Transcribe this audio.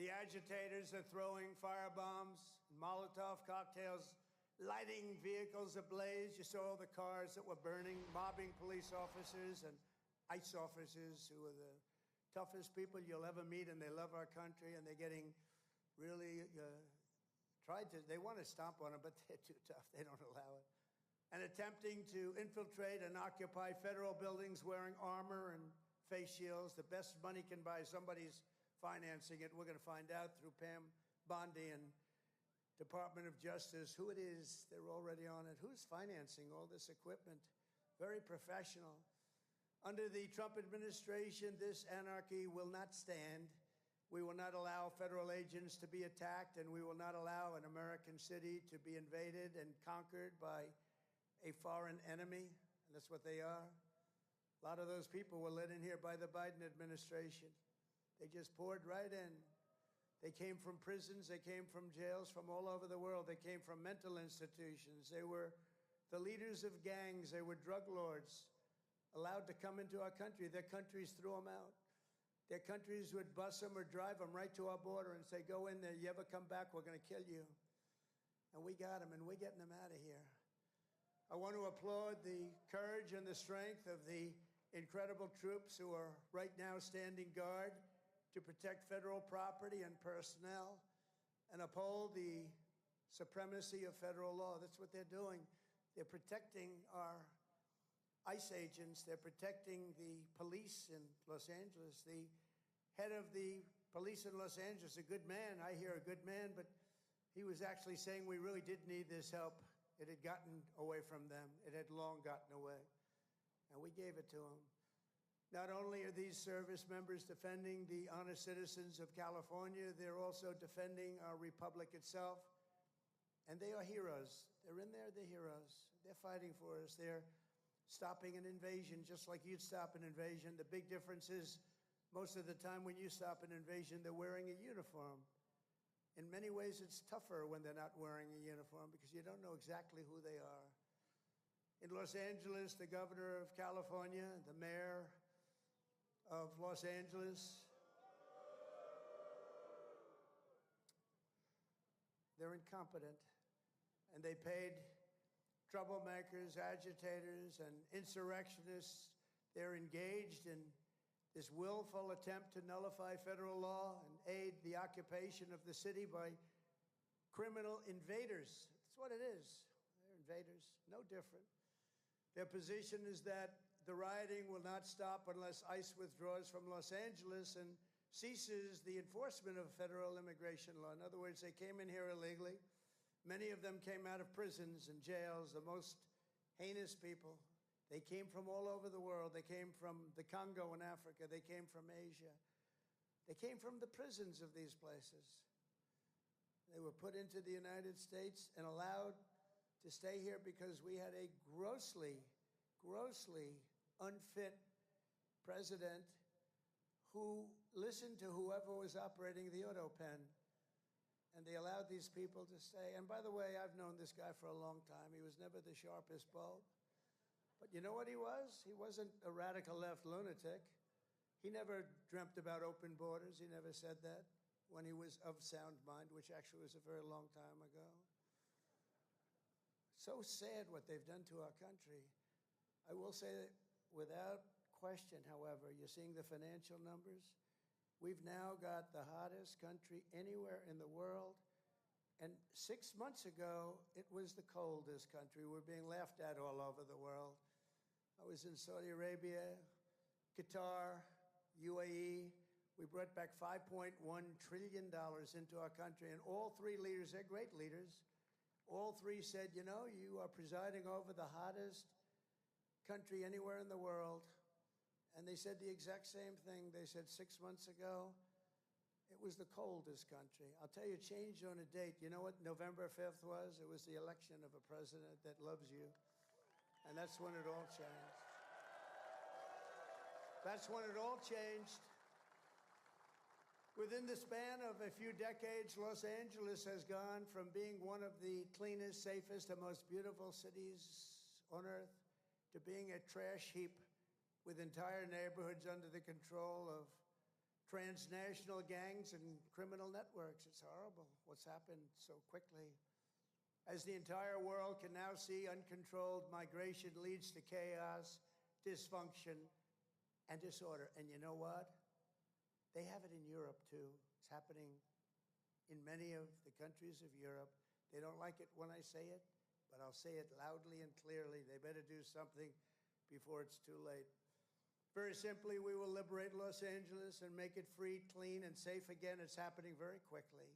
The agitators are throwing firebombs, Molotov cocktails, lighting vehicles ablaze. You saw all the cars that were burning, mobbing police officers and ICE officers who are the toughest people you'll ever meet, and they love our country, and they're getting really they want to stomp on them, but they're too tough. They don't allow it. And attempting to infiltrate and occupy federal buildings wearing armor and face shields. The best money can buy, somebody's financing it. We're going to find out through Pam Bondi and Department of Justice who it is. They're already on it. Who's financing all this equipment? Very professional. Under the Trump administration, this anarchy will not stand. We will not allow federal agents to be attacked, and we will not allow an American city to be invaded and conquered by a foreign enemy, and that's what they are. A lot of those people were let in here by the Biden administration. They just poured right in. They came from prisons, they came from jails from all over the world. They came from mental institutions. They were the leaders of gangs. They were drug lords allowed to come into our country. Their countries threw them out. Their countries would bus them or drive them right to our border and say, go in there, you ever come back, we're going to kill you. And we got them, and we're getting them out of here. I want to applaud the courage and the strength of the incredible troops who are right now standing guard to protect federal property and personnel and uphold the supremacy of federal law. That's what they're doing. They're protecting our ICE agents. They're protecting the police in Los Angeles. The head of the police in Los Angeles, a good man, I hear a good man, but he was actually saying we really did need this help. It had gotten away from them. It had long gotten away. And we gave it to them. Not only are these service members defending the honest citizens of California, they're also defending our republic itself. And they are heroes. They're in there, they're heroes. They're fighting for us. They're stopping an invasion just like you'd stop an invasion. The big difference is most of the time when you stop an invasion, they're wearing a uniform. In many ways, it's tougher when they're not wearing a uniform because you don't know exactly who they are. In Los Angeles, the governor of California, the mayor of Los Angeles, they're incompetent, and they paid troublemakers, agitators, and insurrectionists. They're engaged in this willful attempt to nullify federal law and aid the occupation of the city by criminal invaders. That's what it is. They're invaders, no different. Their position is that the rioting will not stop unless ICE withdraws from Los Angeles and ceases the enforcement of federal immigration law. In other words, they came in here illegally. Many of them came out of prisons and jails, the most heinous people. They came from all over the world. They came from the Congo in Africa. They came from Asia. They came from the prisons of these places. They were put into the United States and allowed to stay here because we had a grossly, grossly unfit president who listened to whoever was operating the auto pen. And they allowed these people to stay. And by the way, I've known this guy for a long time. He was never the sharpest bulb. But you know what he was? He wasn't a radical left lunatic. He never dreamt about open borders. He never said that when he was of sound mind, which actually was a very long time ago. So sad what they've done to our country. I will say that without question, however, you're seeing the financial numbers. We've now got the hottest country anywhere in the world. And 6 months ago, it was the coldest country. We're being laughed at all over the world. I was in Saudi Arabia, Qatar, UAE. We brought back $5.1 trillion into our country. And all three leaders, they're great leaders, all three said, you know, you are presiding over the hottest country anywhere in the world. And they said the exact same thing. They said 6 months ago, it was the coldest country. I'll tell you, it changed on a date. You know what November 5th was? It was the election of a president that loves you. And that's when it all changed. That's when it all changed. Within the span of a few decades, Los Angeles has gone from being one of the cleanest, safest, and most beautiful cities on earth to being a trash heap with entire neighborhoods under the control of transnational gangs and criminal networks. It's horrible what's happened so quickly. As the entire world can now see, uncontrolled migration leads to chaos, dysfunction, and disorder. And you know what? They have it in Europe, too. It's happening in many of the countries of Europe. They don't like it when I say it, but I'll say it loudly and clearly. They better do something before it's too late. Very simply, we will liberate Los Angeles and make it free, clean, and safe again. It's happening very quickly.